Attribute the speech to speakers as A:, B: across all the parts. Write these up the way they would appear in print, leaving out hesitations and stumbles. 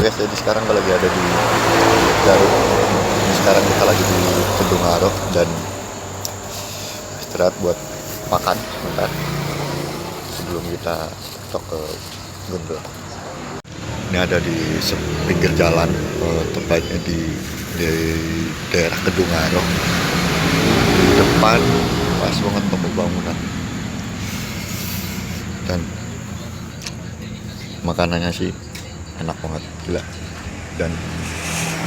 A: guys, jadi sekarang gue lagi ada di Garut. Sekarang kita lagi di Kedung Arok dan istirahat buat makan sebentar sebelum kita tok ke Guntur. Ini ada di pinggir jalan, tepatnya di daerah Kedung Arok. Di depan pas banget toko bangunan. Dan makanannya sih enak banget, gila. Dan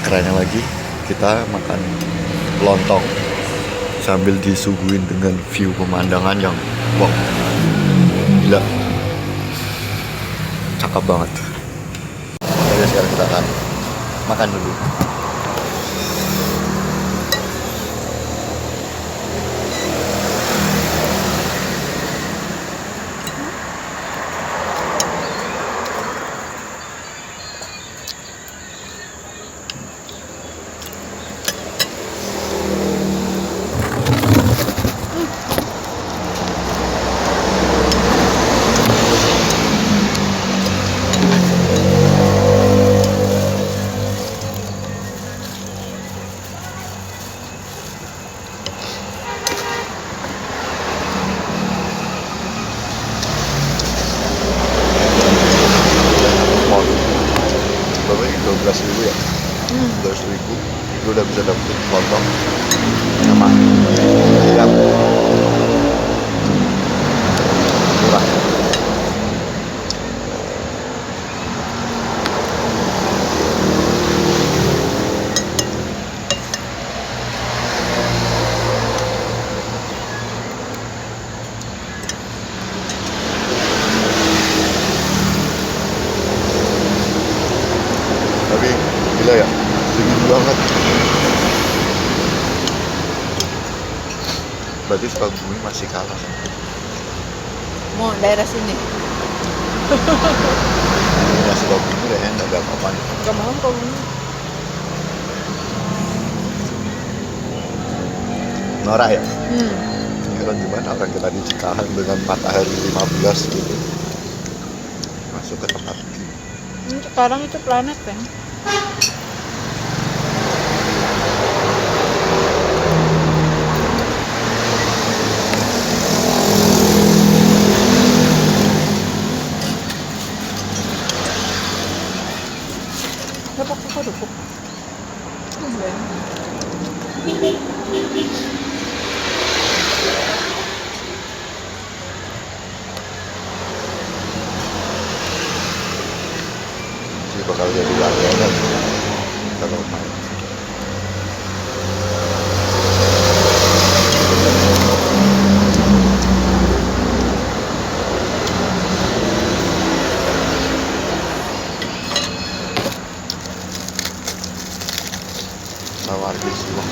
A: kerennya lagi, kita makan lontong sambil disuguhin dengan view pemandangan yang wow, gila, cakep banget. Oke, sekarang kita akan makan dulu. Berapa ini? 12.000 ya? 12.000 lu udah bisa dapet lontong sama ayam murah. Tapi gila ya, dingin banget. Berarti Sukabumi masih kalah sama
B: Mau daerah sini.
A: ya, Sukabumi kayaknya nggak ada apa-apa.
B: Gak mau kau ini.
A: Norak ya? Ya kan gimana orang kita di Cikarang dengan matahari 15 gitu masuk ke tempat ini.
B: Sekarang itu planet kan. Dapat aku dukuk.
A: Jadi bakal jadi langganan kalau main. Lawar di Siwang.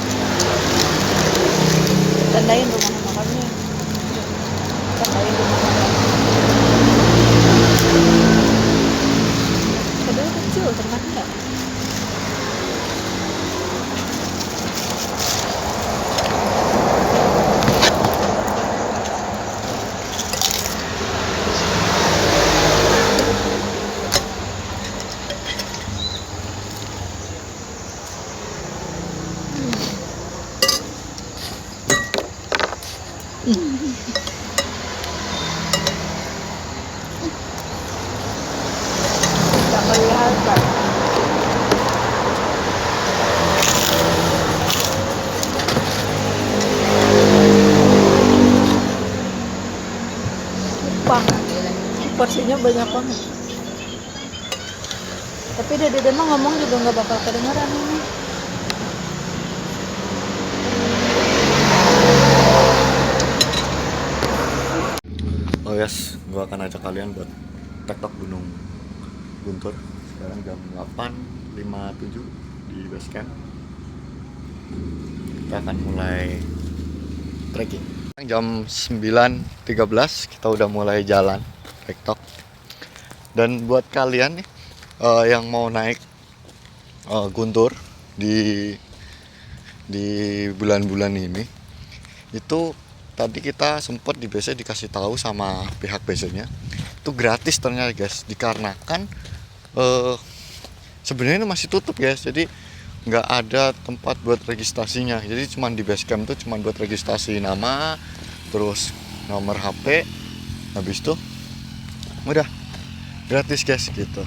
B: Tandain rumah makannya. Tandain rumah makan. Padahal kecil tempatnya. Tak kelihatan. Banget porsinya banyak banget. Tapi Dede mah ngomong juga nggak bakal kedengeran ini.
A: Oh yes, gua akan ajak kalian buat tektok Gunung Guntur. Sekarang jam 8.57 di base camp. Kita akan mulai trekking. Jam 9.13 kita udah mulai jalan tektok. Dan buat kalian nih yang mau naik Guntur di bulan-bulan ini, itu tadi kita sempat di BC dikasih tahu sama pihak BC-nya itu gratis ternyata guys, dikarenakan sebenarnya ini masih tutup guys, jadi nggak ada tempat buat registrasinya. Jadi cuman di base camp tuh cuman buat registrasi nama, terus nomor HP, habis itu udah gratis guys gitu.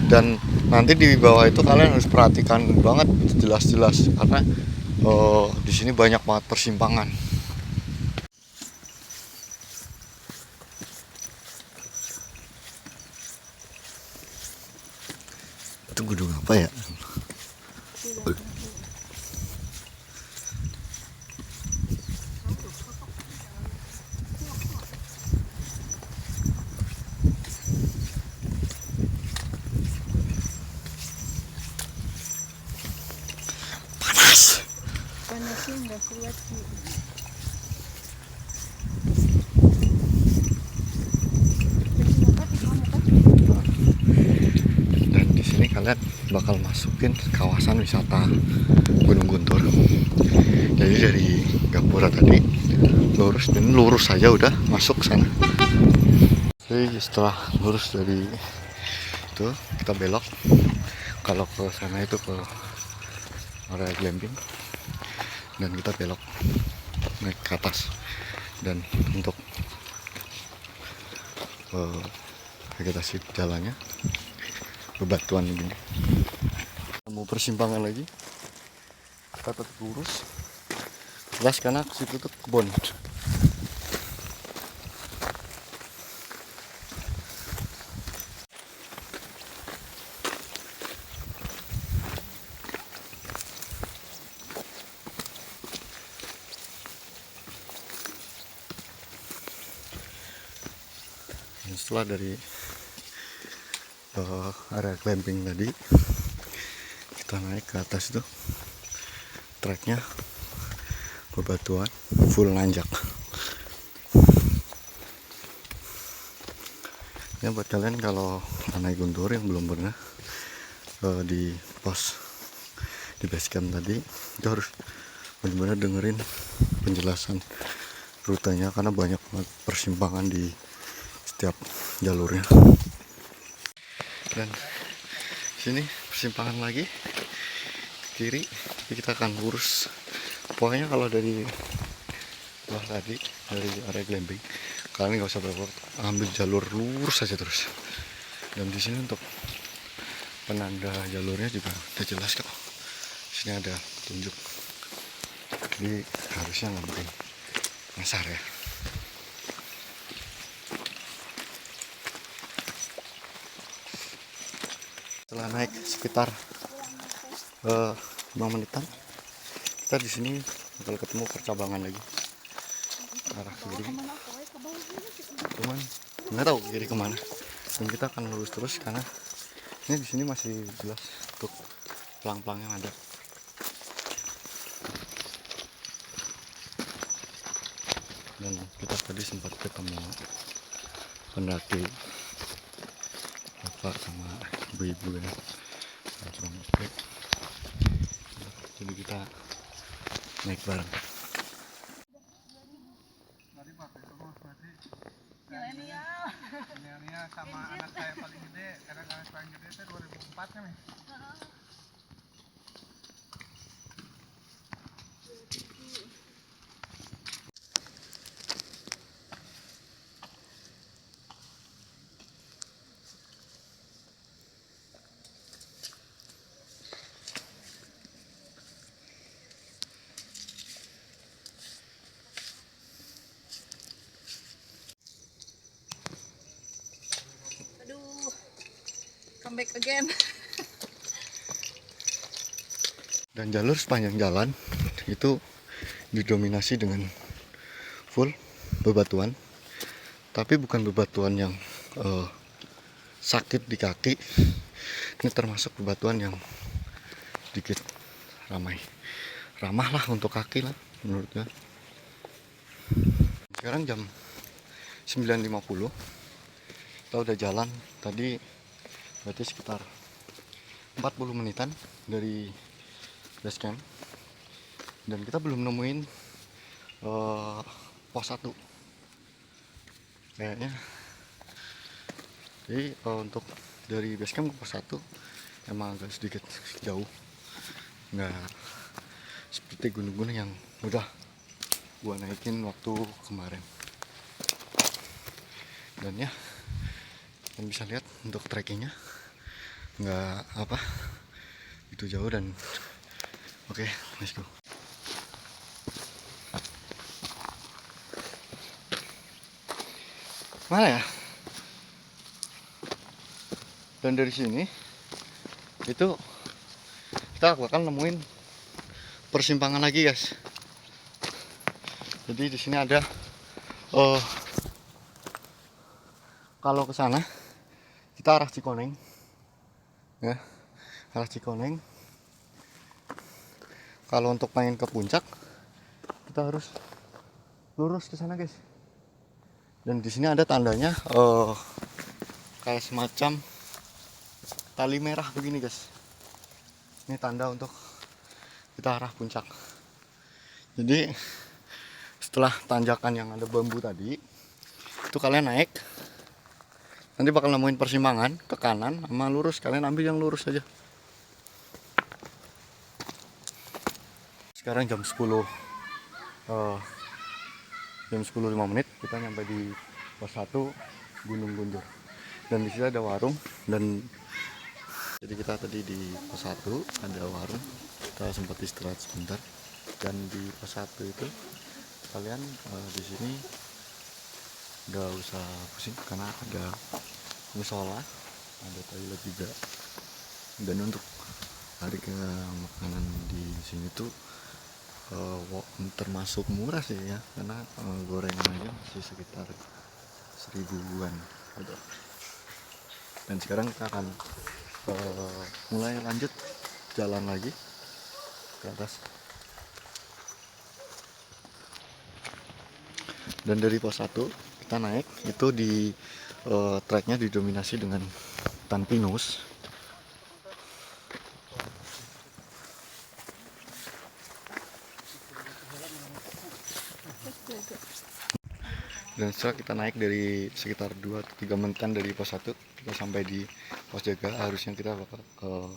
A: Dan nanti di bawah itu kalian harus perhatikan banget jelas-jelas karena di sini banyak banget persimpangan. Itu gedung apa ya? Panas.
B: Panasnya nggak kuat sih.
A: Dan di sini kalian bakal masukin kawasan wisata Gunung Guntur. Jadi dari Gapura tadi lurus, dan lurus saja udah masuk sana. Jadi setelah lurus dari itu kita belok. Kalau ke sana itu ke area glamping, dan kita belok naik ke atas. Dan untuk vegetasi jalannya bebatuan begini. Mau persimpangan lagi, kita tetap lurus. Jelas karena situ tuh kebun. Setelah dari area glamping tadi, kita naik ke atas itu, treknya bebatuan full nanjak. Ya buat kalian kalau naik Guntur yang belum pernah di pos di base camp tadi, itu harus benar-benar dengerin penjelasan rutenya karena banyak banget persimpangan di setiap jalurnya. Dan sini persimpangan lagi ke kiri, tapi kita akan lurus. Pokoknya kalau dari bawah tadi, dari area glamping, kalian nggak usah berpikir, ambil jalur lurus saja terus. Dan di sini untuk penanda jalurnya juga udah jelas kok. Sini ada petunjuk, jadi harusnya nggak mungkin nyasar ya. Setelah naik sekitar 5 menitan, kita di sini bakal ketemu percabangan lagi arah kiri. Cuman nggak tahu kiri kemana. Dan kita akan lurus terus karena ini di sini masih jelas untuk pelang-pelang yang ada. Dan kita tadi sempat ketemu pendaki bapak sama ibu-ibu ya. Jadi kita naik bareng.
C: Milenial sama anak saya paling gede, karena anak paling gede itu 2004 kan ya.
B: Aduh, come back again.
A: Dan jalur sepanjang jalan itu didominasi dengan full bebatuan, tapi bukan bebatuan yang sakit di kaki. Ini termasuk bebatuan yang sedikit ramah lah untuk kaki lah menurutnya. Sekarang jam 9.50, kita udah jalan tadi berarti sekitar 40 menitan dari base camp, dan kita belum nemuin pos 1. Kayaknya Jadi untuk dari base camp ke pos 1 emang agak sedikit jauh, nggak seperti gunung-gunung yang udah gua naikin waktu kemarin. Dan ya, kalian bisa lihat untuk trekkingnya nggak apa itu jauh. Dan oke, let's go. Mana ya? Dan dari sini itu kita bakal nemuin persimpangan lagi, guys. Jadi di sini ada kalau ke sana kita arah Cikoneng ya, arah Cikoneng. Kalau untuk pengen ke puncak kita harus lurus ke sana, guys. Dan di sini ada tandanya kayak semacam tali merah begini, guys. Ini tanda untuk kita arah puncak. Jadi setelah tanjakan yang ada bambu tadi itu kalian naik, nanti bakal nemuin persimpangan ke kanan sama lurus. Kalian ambil yang lurus aja. Sekarang jam 10 jam 10.05 kita nyampe di pos 1 Gunung Guntur. Dan di sini ada warung. Dan jadi kita tadi di pos 1 ada warung, kita sempat istirahat sebentar. Dan di pos 1 itu kalian di sini nggak usah pusing karena ada musola, ada toilet juga. Dan untuk harga makanan di sini tuh termasuk murah sih ya, karena gorengan aja masih sekitar 1000-an gitu. Dan sekarang kita akan mulai lanjut jalan lagi ke atas. Dan dari pos 1 kita naik itu di treknya didominasi dengan hutan pinus. Dan setelah kita naik dari sekitar 2-3 menitan dari pos 1 kita sampai di pos jaga. Harusnya kita bakal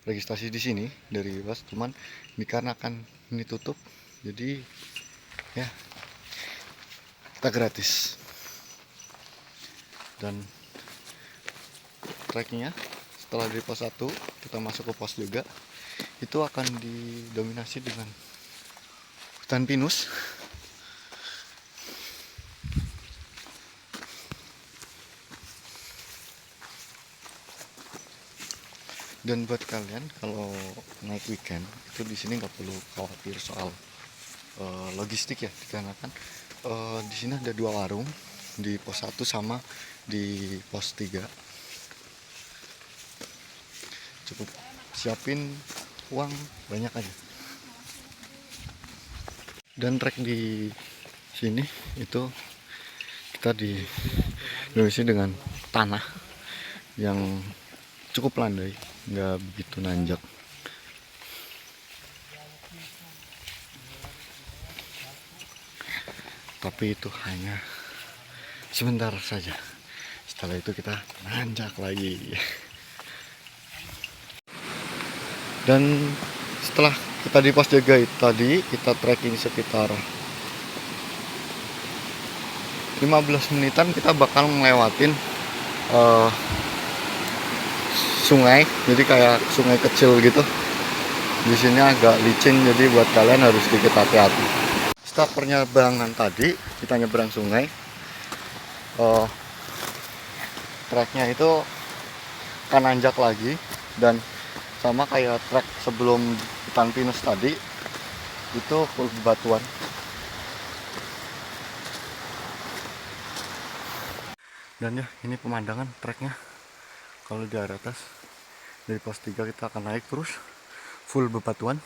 A: registrasi di sini dari pos, cuman dikarenakan ini tutup jadi ya kita gratis. Dan trekkingnya setelah dari pos 1 kita masuk ke pos juga itu akan didominasi dengan hutan pinus. Dan buat kalian kalau naik weekend itu di sini nggak perlu khawatir soal logistik ya, dikarenakan di sini ada 2 warung di pos 1 sama di pos 3. Cukup siapin uang banyak aja. Dan trek di sini itu kita diisi dengan tanah yang cukup landai, nggak begitu nanjak. Tapi itu hanya sebentar saja. Setelah itu kita nanjak lagi. Dan setelah kita di pos jaga itu tadi kita trekking sekitar 15 menitan, kita bakal ngelewatin sungai. Jadi kayak sungai kecil gitu. Di sini agak licin, jadi buat kalian harus sedikit hati-hati. Setelah penyeberangan tadi kita nyeberang sungai, treknya itu akan nanjak lagi. Dan sama kayak trek sebelum hutan pinus tadi itu full batuan. Dan ya ini pemandangan treknya. Kalau di arah atas dari pos 3 kita akan naik terus full bebatuan.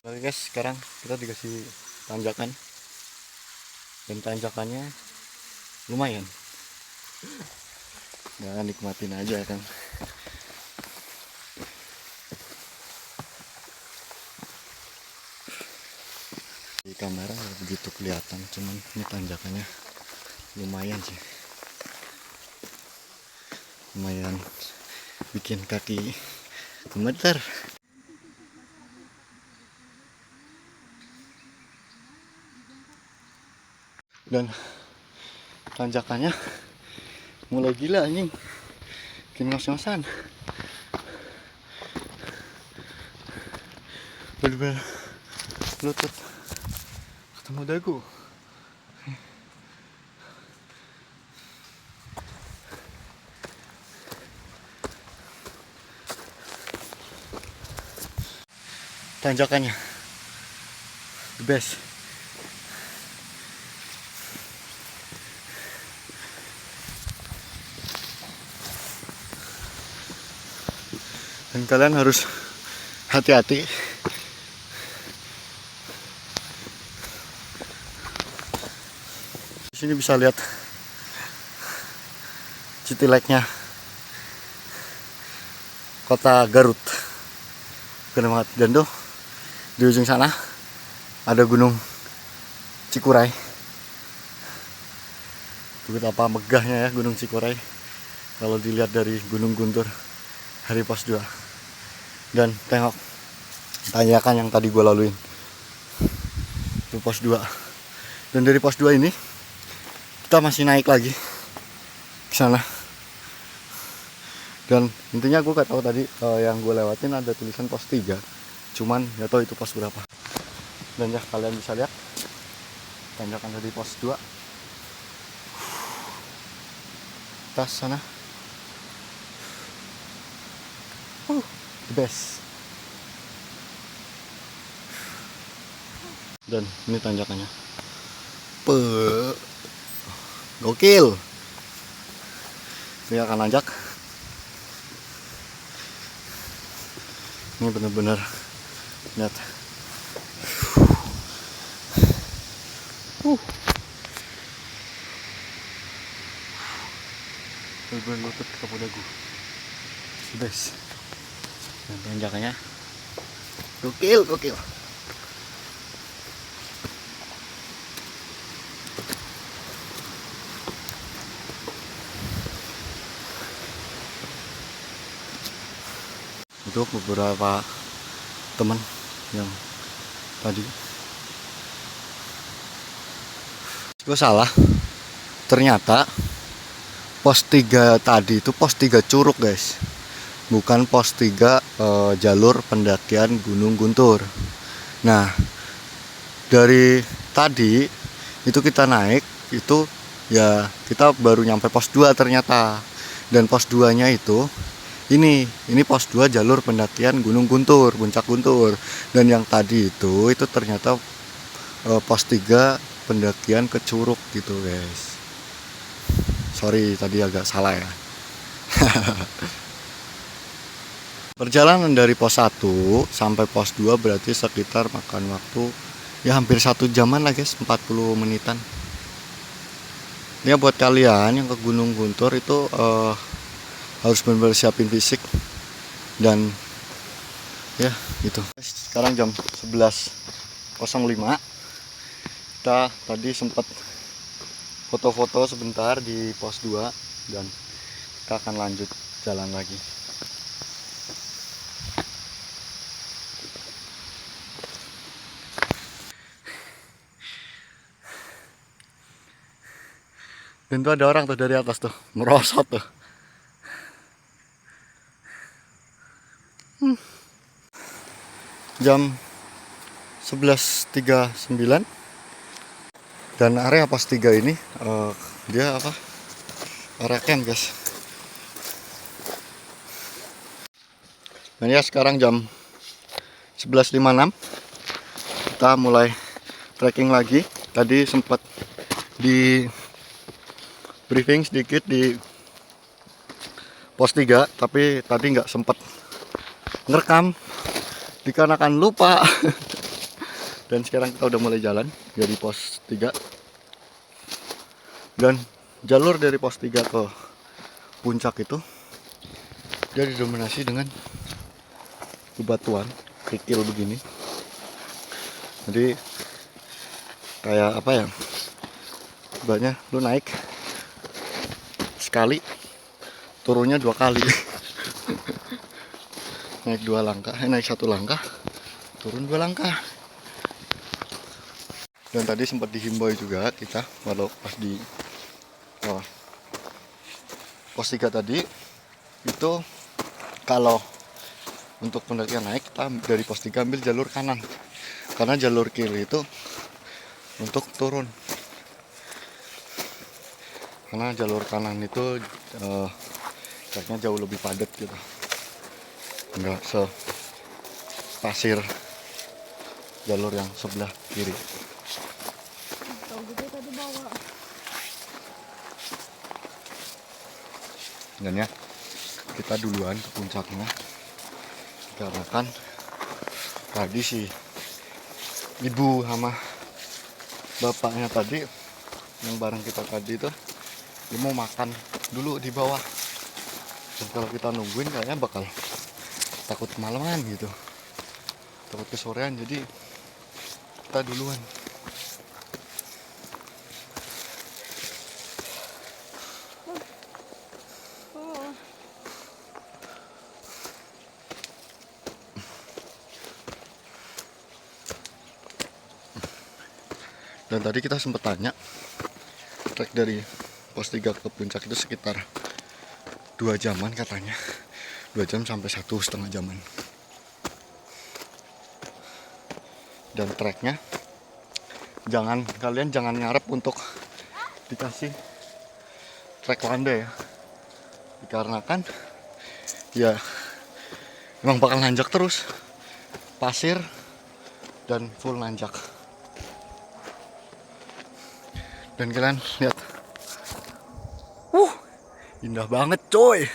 A: Oke guys, sekarang kita dikasih tanjakan, dan tanjakannya lumayan. Jangan nikmatin aja kan. Di kamera nggak begitu kelihatan, cuman ini tanjakannya lumayan sih, lumayan bikin kaki gemeter. Dan tanjakannya mulai gila anjing, bikin ngos-ngosan. Bener-bener lutut ketemu dagu. Tanjakannya the best. Dan kalian harus hati-hati. Di sini bisa lihat city lake-nya kota Garut. Keren banget. Dan tuh di ujung sana ada gunung Cikuray. Tuh betapa megahnya ya gunung Cikuray kalau dilihat dari Gunung Guntur dari pos 2. Dan tengok tanjakan yang tadi gue laluin itu pos 2. Dan dari pos 2 ini kita masih naik lagi ke sana. Dan intinya gue gak tahu tadi yang gue lewatin ada tulisan pos 3, cuman gak tahu itu pos berapa. Dan ya kalian bisa lihat tanjakan dari pos 2 atas sana. The best. Dan ini tanjakannya gokil. Ini akan nanjak. Ini benar-benar lihat. Benar-benar lutut ke dagu. The best. Dan tanjakannya gokil. Untuk beberapa teman yang tadi gue salah, ternyata pos 3 tadi itu pos 3 Curug guys, bukan pos 3 jalur pendakian Gunung Guntur. Nah dari tadi itu kita naik itu ya kita baru nyampe pos 2 ternyata. Dan pos 2 nya itu ini pos 2 jalur pendakian Gunung Guntur, Puncak Guntur. Dan yang tadi itu ternyata pos 3 pendakian ke Curug gitu guys. Sorry tadi agak salah ya. Perjalanan dari pos 1 sampai pos 2 berarti sekitar makan waktu ya hampir 1 jaman lah guys, 40 menitan. Ya buat kalian yang ke Gunung Guntur itu harus benar-benar siapin fisik. Dan ya gitu. Sekarang jam 11.05. Kita tadi sempat foto-foto sebentar di pos 2 dan kita akan lanjut jalan lagi. Dan tuh ada orang tuh dari atas tuh, merosot tuh. Jam 11.39 dan area pos 3 ini dia apa? Area camp, guys. Dan ya sekarang jam 11.56 kita mulai trekking lagi. Tadi sempat di briefing sedikit di pos 3, tapi tadi nggak sempat ngerekam dikarenakan lupa. Dan sekarang kita udah mulai jalan dari pos 3. Dan jalur dari pos 3 ke puncak itu dia didominasi dengan bebatuan kerikil begini. Jadi kayak apa ya, banyak lu naik sekali turunnya 2 kali. Naik 2 langkah, naik 1 langkah turun 2 langkah. Dan tadi sempat dihimbau juga kita walau pas di pos 3 tadi itu, kalau untuk pendakian naik kita dari pos 3 ambil jalur kanan, karena jalur kiri itu untuk turun. Karena jalur kanan itu kayaknya jauh lebih padat gitu, enggak pasir jalur yang sebelah kiri.
B: Tahu gitu tadi bawa.
A: Dan ya kita duluan ke puncaknya karena kan tadi si ibu sama bapaknya tadi yang bareng kita tadi tuh dia mau makan dulu di bawah. Dan kalau kita nungguin kayaknya bakal takut kemalaman gitu, takut kesorean, jadi kita duluan.
B: Oh.
A: Dan tadi kita sempat tanya, trek dari pos 3 ke puncak itu sekitar 2 jaman katanya, 2 jam sampai 1,5 jaman. Dan treknya kalian jangan ngarep untuk dikasih trek landai ya, dikarenakan ya emang bakal nanjak terus, pasir dan full nanjak. Dan kalian lihat, indah banget coy.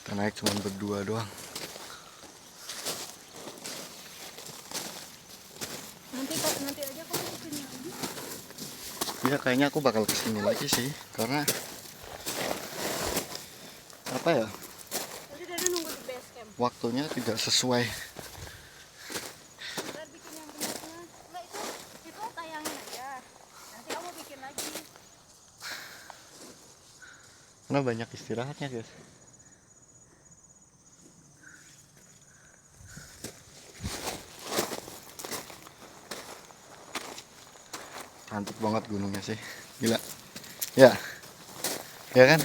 A: Kita naik cuma berdua doang.
B: Nanti aja kamu kesini lagi.
A: Ya kayaknya aku bakal kesini lagi sih, karena apa ya,
B: Tadi dari nunggu di base camp.
A: waktunya tidak sesuai.
B: Ntar bikin yang benar-benar. Enggak, itu tayangin aja. Nanti kamu bikin lagi.
A: Karena banyak istirahatnya guys. Cantik banget gunungnya sih, gila. Ya, ya kan?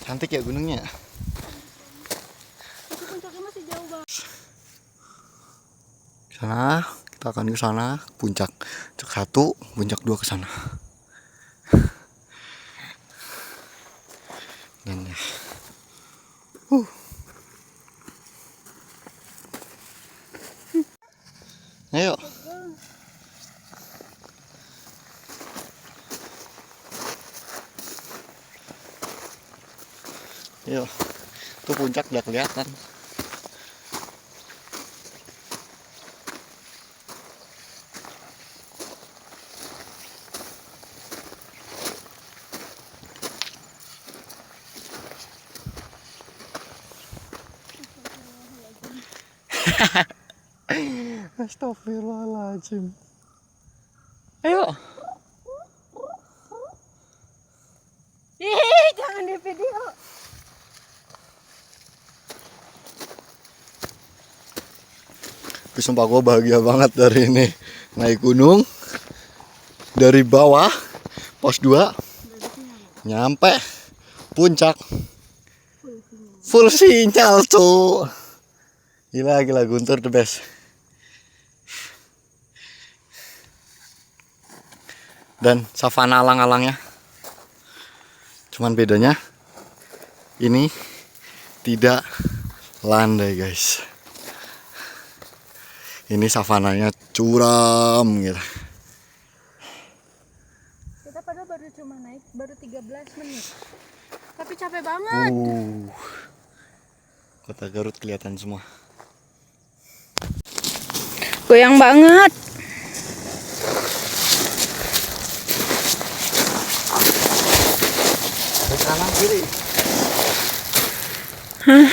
A: Cantik ya gunungnya.
B: Tapi puncaknya masih jauh banget.
A: Sana, kita akan ke sana, puncak 1, puncak 2 ke sana. Dan ya. Ayo. Ayo. Tuh puncak udah kelihatan. Astagfirullahaladzim. Ayo.
B: Ih, jangan di video.
A: Sumpah gue bahagia banget dari ini. Naik gunung dari bawah pos 2 nyampe puncak full sinyal tuh. Gila Guntur the best. Dan savana alang-alangnya. Cuman bedanya ini tidak landai guys. Ini savananya curam gitu.
B: Kita padahal baru cuma naik baru 13 menit. Tapi capek banget.
A: Kota Garut kelihatan semua.
B: Goyang banget.
A: Kanan kiri.
B: Hah?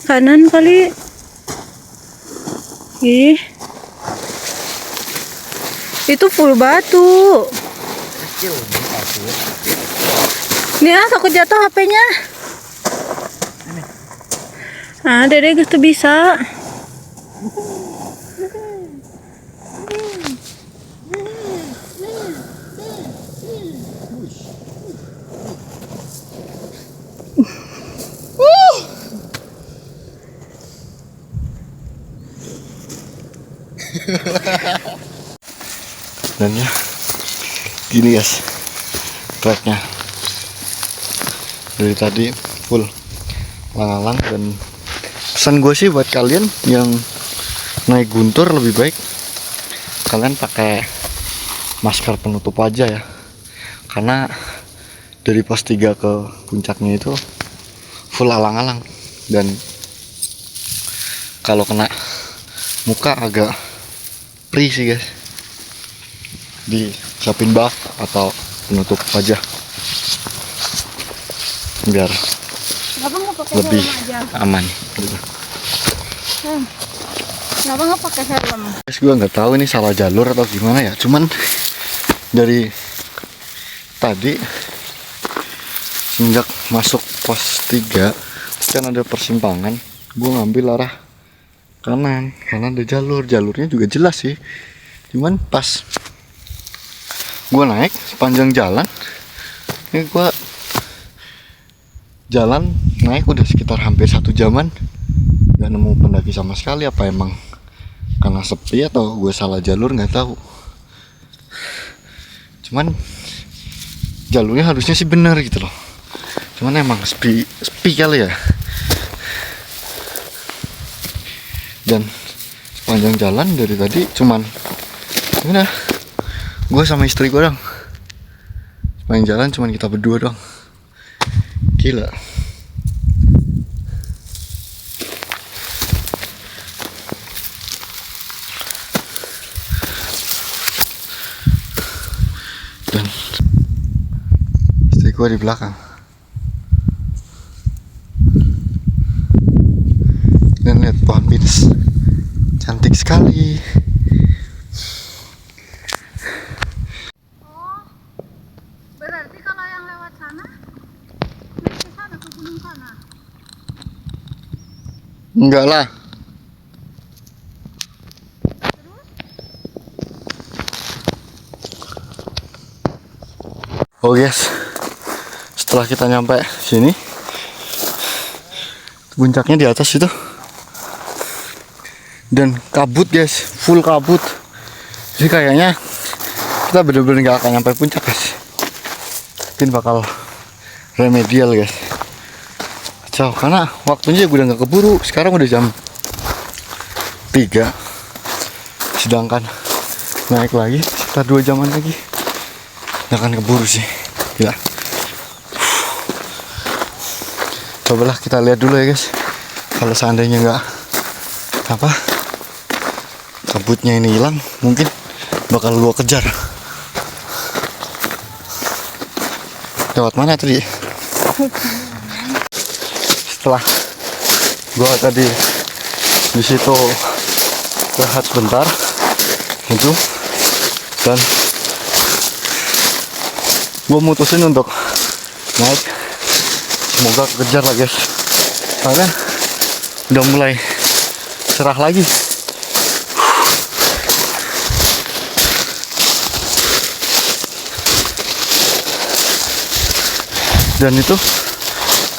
B: Kanan kali. Ih. Itu full batu.
A: Kecil pasir.
B: Nih takut jatuh HP-nya. Ah, Dede gitu bisa.
A: Dan ya gini guys treknya dari tadi full lalang. Dan pesan gue sih buat kalian yang naik Guntur lebih baik kalian pakai masker penutup aja ya, karena dari pos 3 ke puncaknya itu full alang-alang dan kalau kena muka agak perih sih guys. Disiapin buff atau penutup wajah biar
B: Kenapa nggak pakai
A: lebih
B: helm aja?
A: aman gitu.
B: Kenapa nggak pakai helm?
A: Guys, gue nggak tahu ini salah jalur atau gimana ya, cuman dari tadi sejak masuk pos 3 kan ada persimpangan, gue ngambil arah kanan karena ada jalurnya juga jelas sih, cuman pas gue naik sepanjang jalan ini gue jalan naik udah sekitar hampir 1 jaman gak nemu pendaki sama sekali. Apa emang karena sepi atau gue salah jalur nggak tahu, cuman jalurnya harusnya sih bener gitu loh, cuman emang sepi kali ya. Dan sepanjang jalan dari tadi cuman udah gue sama istri gue dong, sepanjang jalan cuman kita berdua dong. Gila. Dan istri gue di belakang. Dan lihat pohon pinus, cantik sekali.
B: Oh, berarti kalau yang lewat sana, naik ke sana ke gunung sana.
A: Enggak lah. Oh guys, setelah kita nyampe sini, puncaknya di atas itu, dan kabut guys, full kabut. Jadi kayaknya kita bener-bener gak akan nyampe puncak guys. Mungkin bakal remedial guys. Kacau, karena waktunya udah gak keburu. Sekarang udah jam 3, sedangkan naik lagi sekitar 2 jaman lagi. Gak akan keburu sih. Gila. Cobalah kita lihat dulu ya guys. Kalau seandainya nggak apa kabutnya ini hilang, mungkin bakal gua kejar. Lewat mana tadi? Setelah gua tadi di situ rehat sebentar, itu Dan gue mutusin untuk naik. Semoga kejar lah guys, karena udah mulai cerah lagi. Dan itu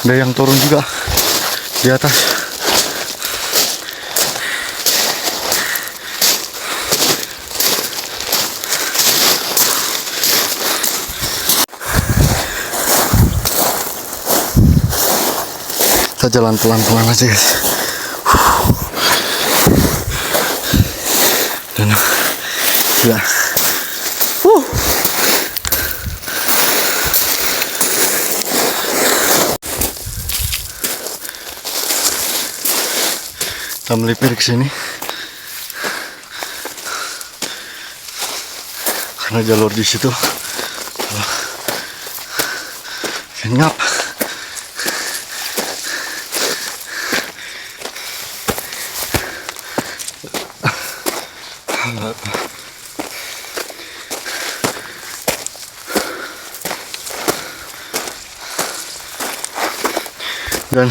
A: ada yang turun juga di atas. Kita jalan pelan-pelan aja guys. Dan ya, kita melipir ke sini karena jalur di situ ngap. Dan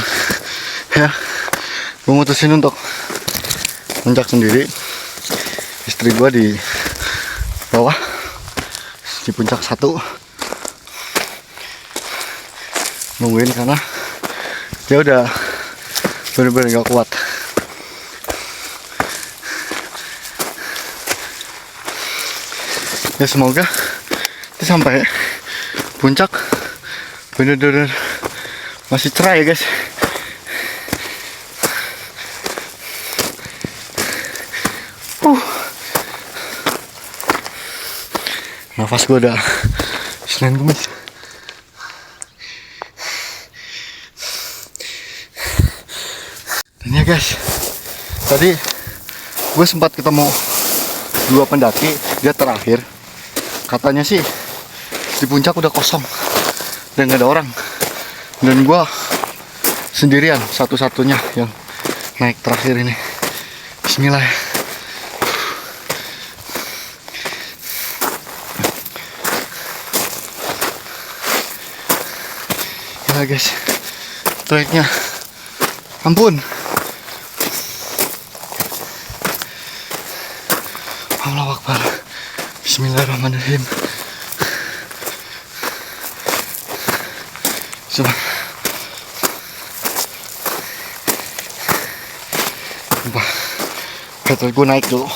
A: ya, gue mutusin untuk puncak sendiri. Istri gue di bawah, di puncak 1 nungguin karena dia udah bener-bener gak kuat. Ya semoga kita sampai puncak bener-bener masih cerah ya guys. Nafas gue udah Senin Kemis. Dan ya guys, tadi gue sempat ketemu 2 pendaki, dia terakhir. Katanya sih di puncak udah kosong dan gak ada orang. Dan gua sendirian satu-satunya yang naik terakhir ini. Bismillah. Ya guys, treknya ampun. Allahu Akbar. Bismillahirrahmanirrahim. Coba. Coba. Betul gue naik dulu.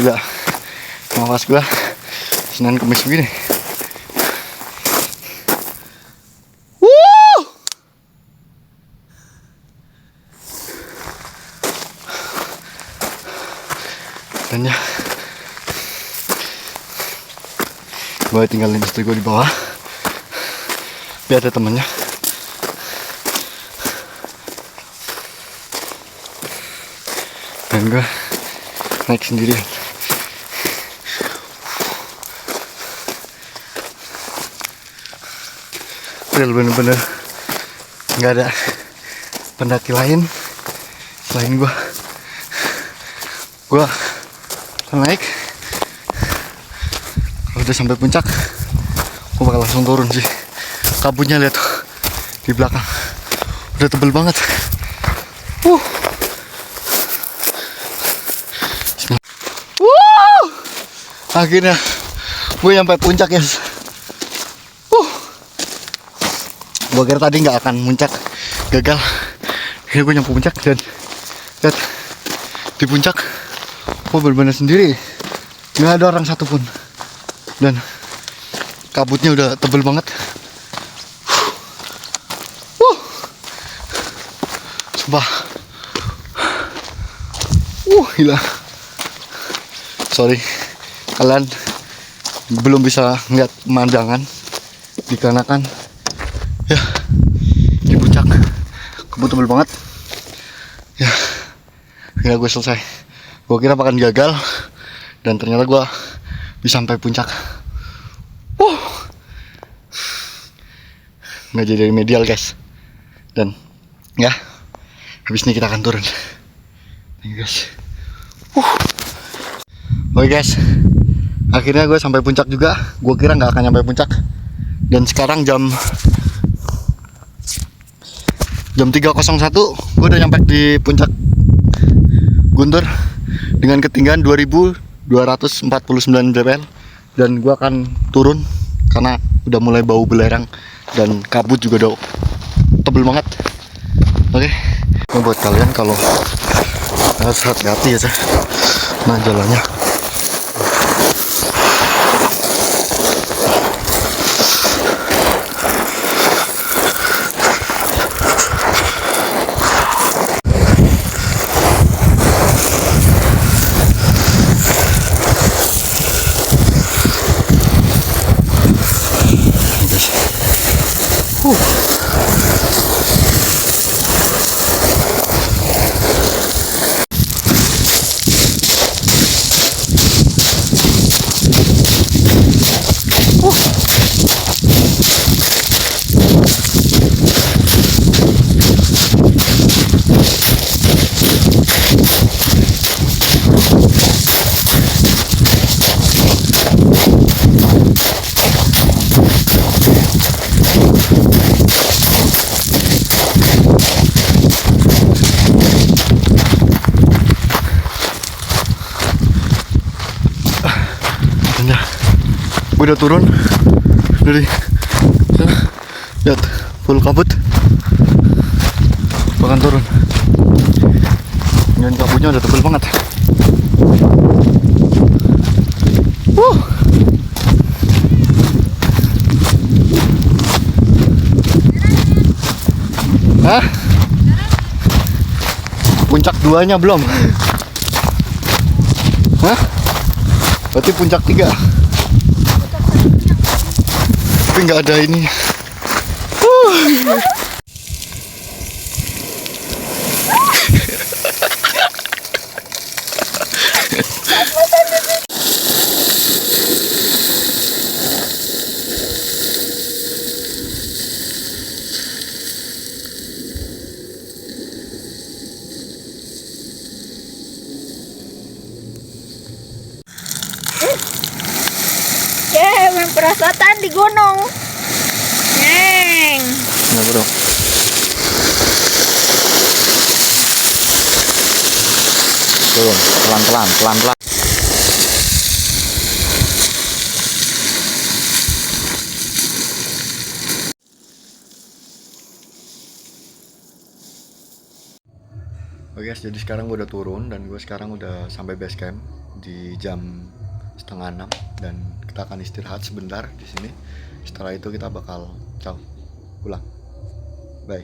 A: Udah. Nafas gue Senin Kemis begini. Dan ya, gue tinggalin istri gue di bawah. Biar ada temennya. Dan gue naik sendirian. Bener-bener nggak ada pendaki lain selain gue. Gue naik, kalau udah sampai puncak, gue bakal langsung turun sih. Kabutnya lihat tuh di belakang, udah tebel banget. Akhirnya gue sampai puncak guys. Gue kira tadi nggak akan muncak, gagal. Akhirnya gue nyampe puncak dan lihat di puncak gue bener-bener sendiri, nggak ada orang satupun. Dan kabutnya udah tebel banget. Sumpah. Gila. Sorry, kalian belum bisa ngeliat pemandangan dikarenakan ya di puncak kabut tebel banget. Ya, akhirnya gue selesai. Gue kira bakal gagal dan ternyata gue bisa sampai puncak. Nggak jadi remedial guys. Dan ya, habis ini kita akan turun. Thank you guys. Oke guys, Akhirnya gue sampai puncak juga. Gue kira nggak akan nyampe puncak. Dan sekarang jam 3:01 gue udah nyampe di puncak Guntur dengan ketinggian 2249 mdpl. Dan gue akan turun karena udah mulai bau belerang dan kabut juga udah tebel banget. Oke, ini buat kalian kalau harus hati-hati ya. Nah, jalannya gue udah turun dari sana. Lihat, full kabut. Bahkan turun dan kabutnya udah tebel banget. Hah? Puncak 2-nya belum? Hah? Berarti puncak 3. Tapi nggak ada ini.
B: Main perosotan di gunung. Neng.
A: Nah, bro. Turun, pelan-pelan. Oke guys, jadi sekarang gue udah turun dan gue sekarang udah sampai base camp di jam 5:30 dan kita akan istirahat sebentar di sini. Setelah itu kita bakal pulang. Bye.